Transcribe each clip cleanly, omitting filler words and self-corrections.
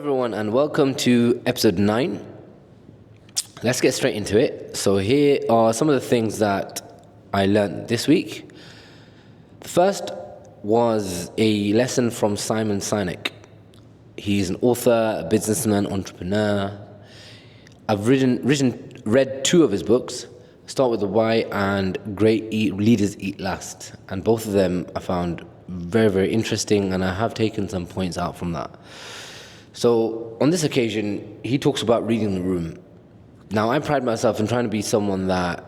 everyone, and welcome to episode 9. Let's get straight into it. So, here are some of the things that I learned this week. The first was a lesson from Simon Sinek. He's an author, a businessman, entrepreneur. I've read 2 of his books, Start with the Why and Great Leaders Eat Last. And both of them I found very, very interesting, and I have taken some points out from that. So on this occasion, he talks about reading the room. Now, I pride myself in trying to be someone that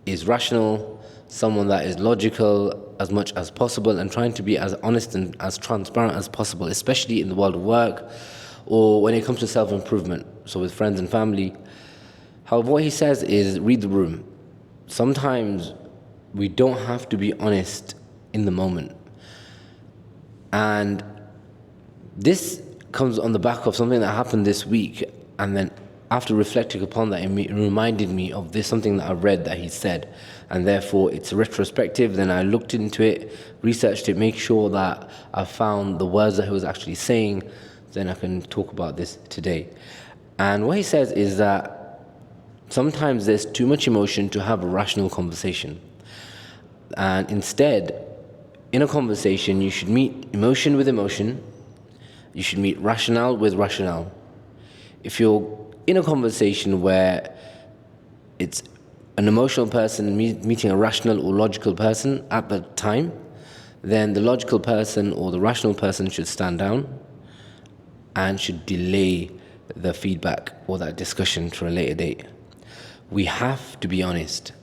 is rational, someone that is logical as much as possible, and trying to be as honest and as transparent as possible, especially in the world of work or when it comes to self-improvement, so with friends and family. However, what he says is read the room. Sometimes we don't have to be honest in the moment. And this comes on the back of something that happened this week, and then after reflecting upon that, it reminded me of something that I read that he said, and therefore it's a retrospective. Then I looked into it, researched it, make sure that I found the words that he was actually saying, then I can talk about this today. And what he says is that sometimes there's too much emotion to have a rational conversation, and instead, in a conversation, you should meet emotion with emotion. You should meet rationale with rationale. If you're in a conversation where it's an emotional person meeting a rational or logical person at the time, then the logical person or the rational person should stand down and should delay the feedback or that discussion to a later date. We have to be honest,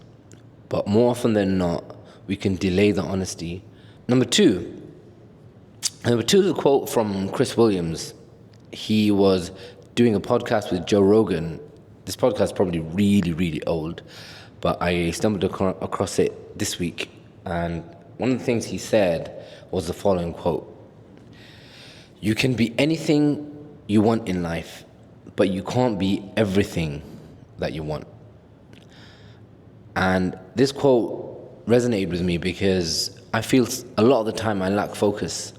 but more often than not, we can delay the honesty. Number two is a quote from Chris Williams. He was doing a podcast with Joe Rogan. This podcast is probably really, really old, but I stumbled across it this week. And one of the things he said was the following quote: "You can be anything you want in life, but you can't be everything that you want." And this quote resonated with me because I feel a lot of the time I lack focus.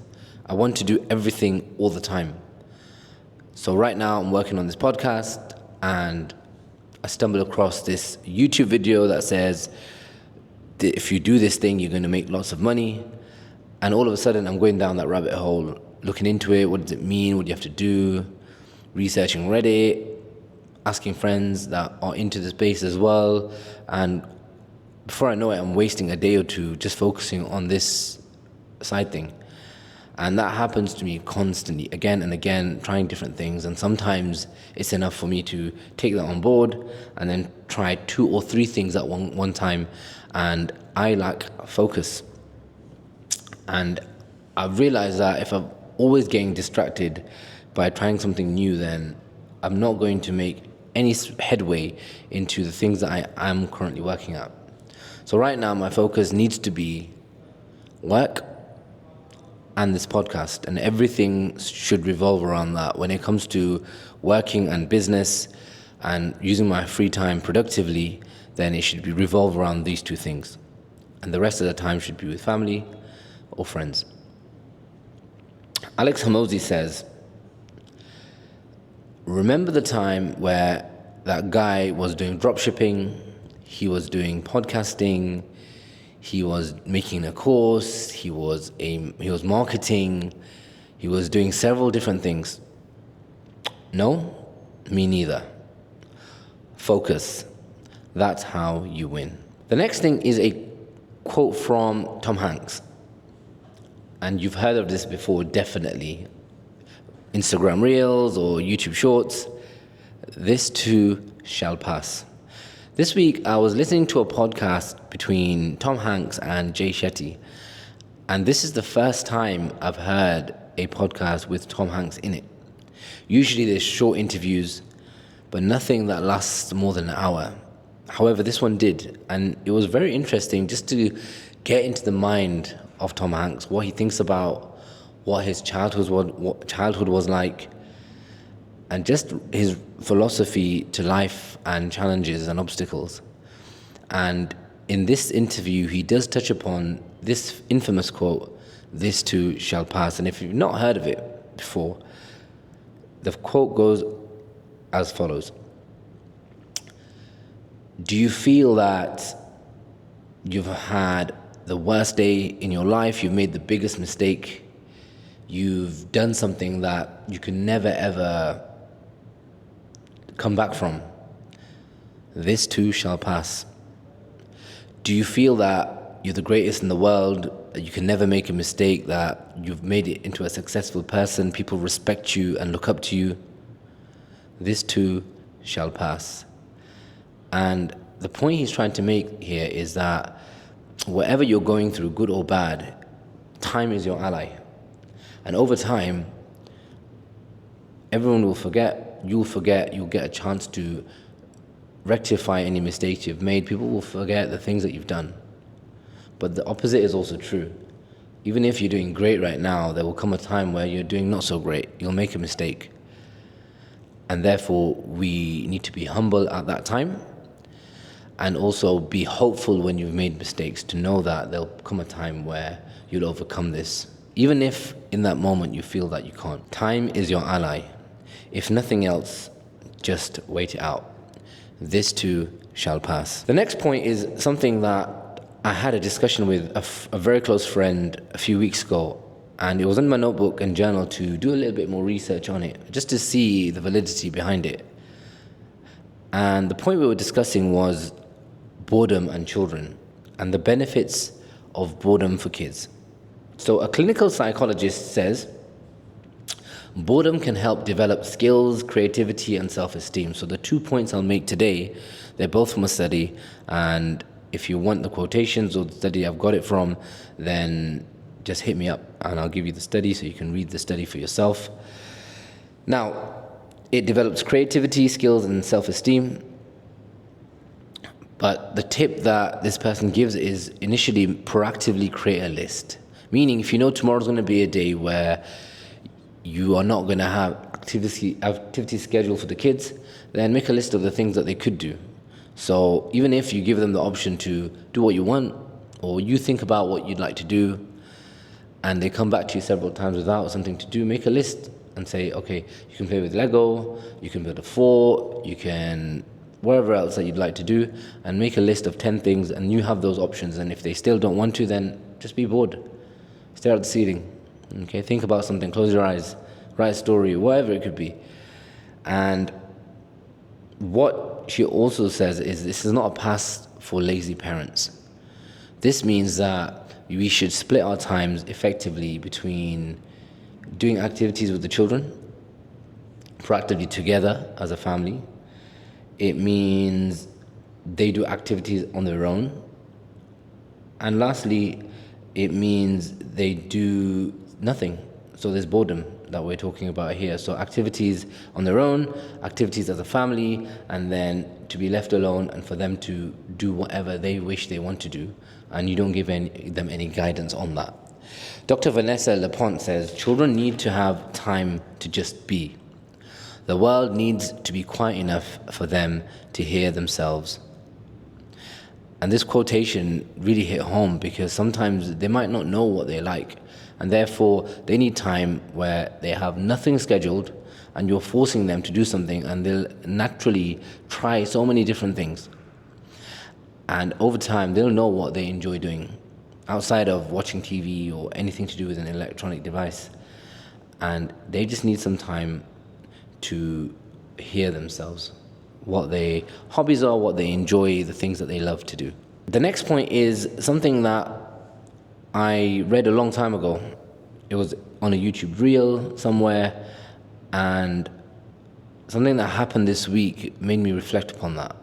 I want to do everything all the time. So right now I'm working on this podcast, and I stumbled across this YouTube video that says that if you do this thing, you're going to make lots of money. And all of a sudden I'm going down that rabbit hole, looking into it. What does it mean? What do you have to do? Researching Reddit, asking friends that are into the space as well. And before I know it, I'm wasting a day or two just focusing on this side thing. And that happens to me constantly, again and again, trying different things. And sometimes it's enough for me to take that on board and then try 2 or 3 things at one time. And I lack focus. And I've realized that if I'm always getting distracted by trying something new, then I'm not going to make any headway into the things that I am currently working at. So right now, my focus needs to be work and this podcast, and everything should revolve around that. When it comes to working and business and using my free time productively, then it should be revolve around these 2 things. And the rest of the time should be with family or friends. Alex Hormozi says, "Remember the time where that guy was doing dropshipping, he was doing podcasting, he was making a course, he was marketing, he was doing several different things. No, me neither. Focus. That's how you win." The next thing is a quote from Tom Hanks. And you've heard of this before, definitely. Instagram Reels or YouTube Shorts. "This too shall pass." This week, I was listening to a podcast between Tom Hanks and Jay Shetty, and this is the first time I've heard a podcast with Tom Hanks in it. Usually there's short interviews, but nothing that lasts more than an hour. However, this one did, and it was very interesting just to get into the mind of Tom Hanks, what he thinks about, what his childhood was like, and just his philosophy to life and challenges and obstacles. And in this interview, he does touch upon this infamous quote, "This too shall pass." And if you've not heard of it before, The quote goes as follows: do you feel that you've had the worst day in your life, you've made the biggest mistake, you've done something that you can never ever come back from? This too shall pass. Do you feel that you're the greatest in the world, that you can never make a mistake, that you've made it into a successful person, people respect you and look up to you? This too shall pass. And the point he's trying to make here is that whatever you're going through, good or bad, time is your ally. And over time, everyone will forget, you'll get a chance to rectify any mistakes you've made. People will forget the things that you've done. But the opposite is also true. Even if you're doing great right now, there will come a time where you're doing not so great. You'll make a mistake. And therefore, we need to be humble at that time, and also be hopeful when you've made mistakes, to know that there'll come a time where you'll overcome this, even if in that moment you feel that you can't. Time is your ally. If nothing else, just wait it out. This too shall pass. The next point is something that I had a discussion with a very close friend a few weeks ago, and it was in my notebook and journal to do a little bit more research on it, just to see the validity behind it. And the point we were discussing was boredom and children, and the benefits of boredom for kids. So a clinical psychologist says boredom can help develop skills, creativity, and self-esteem. So the 2 points I'll make today, they're both from a study, and if you want the quotations or the study I've got it from, then just hit me up and I'll give you the study so you can read the study for yourself. Now, it develops creativity, skills, and self-esteem. But the tip that this person gives is initially proactively create a list. Meaning, if you know tomorrow's going to be a day where you are not going to have activity scheduled for the kids, then make a list of the things that they could do. So even if you give them the option to do what you want, or you think about what you'd like to do, and they come back to you several times without something to do, make a list and say, okay, you can play with Lego, you can build a fort, you can whatever else that you'd like to do, and make a list of 10 things, and you have those options. And if they still don't want to, then just be bored. Stare at the ceiling. Okay, think about something, close your eyes, write a story, whatever it could be. And what she also says is this is not a pass for lazy parents. This means that we should split our times effectively between doing activities with the children, proactively together as a family. It means they do activities on their own. And lastly, it means they do nothing. So there's boredom that we're talking about here. So activities on their own, activities as a family, and then to be left alone and for them to do whatever they wish they want to do. And you don't give them any guidance on that. Dr. Vanessa LaPont says, children need to have time to just be. The world needs to be quiet enough for them to hear themselves. And this quotation really hit home because sometimes they might not know what they like, and therefore they need time where they have nothing scheduled and you're forcing them to do something, and they'll naturally try so many different things. And over time, they'll know what they enjoy doing outside of watching TV or anything to do with an electronic device. And they just need some time to hear themselves, what their hobbies are, what they enjoy, the things that they love to do. The next point is something that I read a long time ago. It was on a YouTube reel somewhere, and something that happened this week made me reflect upon that.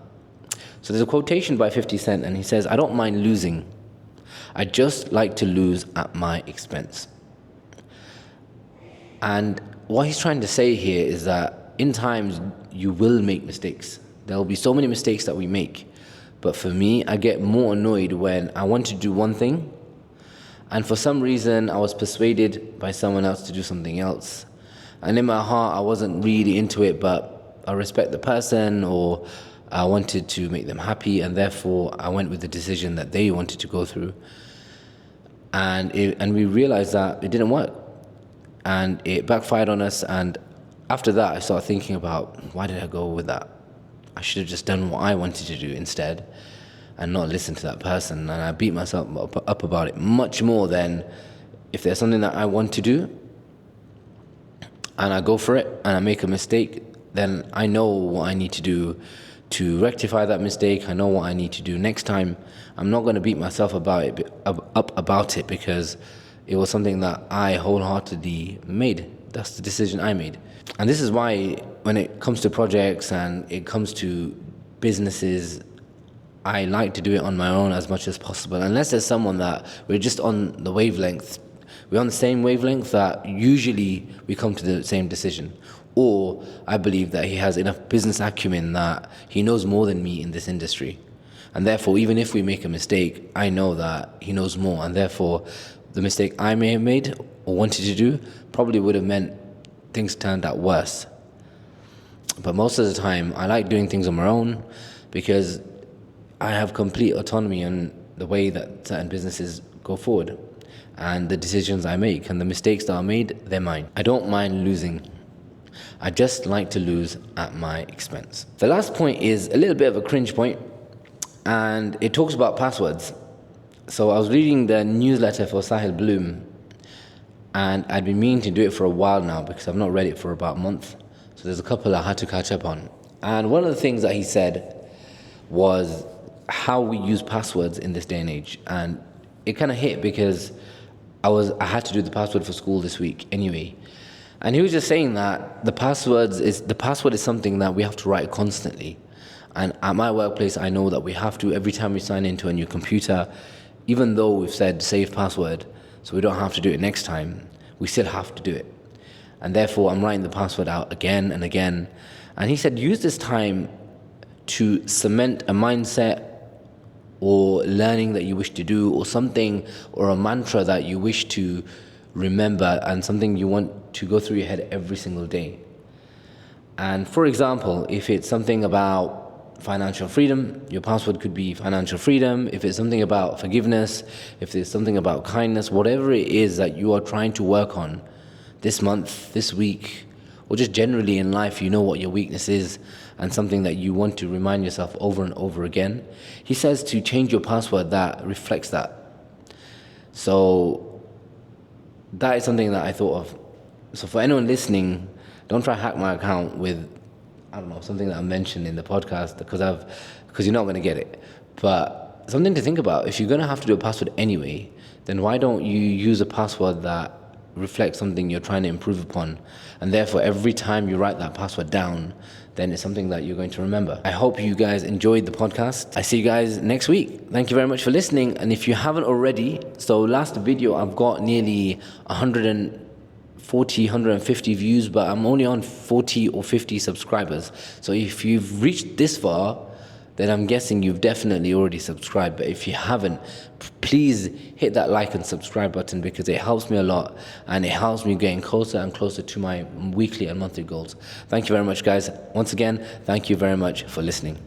So there's a quotation by 50 Cent, and he says, "I don't mind losing. I just like to lose at my expense." And what he's trying to say here is that in times you will make mistakes. There will be so many mistakes that we make. But for me, I get more annoyed when I want to do one thing, and for some reason I was persuaded by someone else to do something else. And in my heart, I wasn't really into it, but I respect the person, or I wanted to make them happy, and therefore I went with the decision that they wanted to go through. And we realized that it didn't work, and it backfired on us, and After that, I started thinking about, why did I go with that? I should have just done what I wanted to do instead and not listen to that person. And I beat myself up about it much more than if there's something that I want to do and I go for it and I make a mistake, then I know what I need to do to rectify that mistake. I know what I need to do next time. I'm not going to beat myself up about it because it was something that I wholeheartedly made. That's the decision I made. And this is why when it comes to projects and it comes to businesses, I like to do it on my own as much as possible. Unless there's someone that we're just on the wavelength, we're on the same wavelength, that usually we come to the same decision. Or I believe that he has enough business acumen that he knows more than me in this industry. And therefore, even if we make a mistake, I know that he knows more. And therefore, the mistake I may have made or wanted to do probably would have meant things turned out worse. But most of the time, I like doing things on my own because I have complete autonomy on the way that certain businesses go forward and the decisions I make, and the mistakes that are made, they're mine. I don't mind losing. I just like to lose at my expense. The last point is a little bit of a cringe point, and it talks about passwords. So I was reading the newsletter for Sahil Bloom, and I'd been meaning to do it for a while now because I've not read it for about a month. So there's a couple I had to catch up on. And one of the things that he said was how we use passwords in this day and age. And it kind of hit because I had to do the password for school this week anyway. And he was just saying that the password is something that we have to write constantly. And at my workplace, I know that we have to, every time we sign into a new computer, even though we've said save password, so we don't have to do it next time, we still have to do it. And therefore, I'm writing the password out again and again. And he said, use this time to cement a mindset or learning that you wish to do, or something, or a mantra that you wish to remember, and something you want to go through your head every single day. And for example, if it's something about financial freedom, your password could be financial freedom. If it's something about forgiveness, if it's something about kindness, whatever it is that you are trying to work on this month, this week, or just generally in life, you know what your weakness is and something that you want to remind yourself over and over again. He says to change your password that reflects that. So that is something that I thought of. So for anyone listening, don't try to hack my account with, I don't know, something that I mentioned in the podcast because you're not going to get it. But something to think about, if you're going to have to do a password anyway, then why don't you use a password that reflects something you're trying to improve upon? And therefore, every time you write that password down, then it's something that you're going to remember. I hope you guys enjoyed the podcast. I see you guys next week. Thank you very much for listening. And if you haven't already, so last video, I've got nearly 150 views, but I'm only on 40 or 50 subscribers. So if you've reached this far, then I'm guessing you've definitely already subscribed. But if you haven't, please hit that like and subscribe button because it helps me a lot and it helps me getting closer and closer to my weekly and monthly goals. Thank you very much, guys. Once again, thank you very much for listening.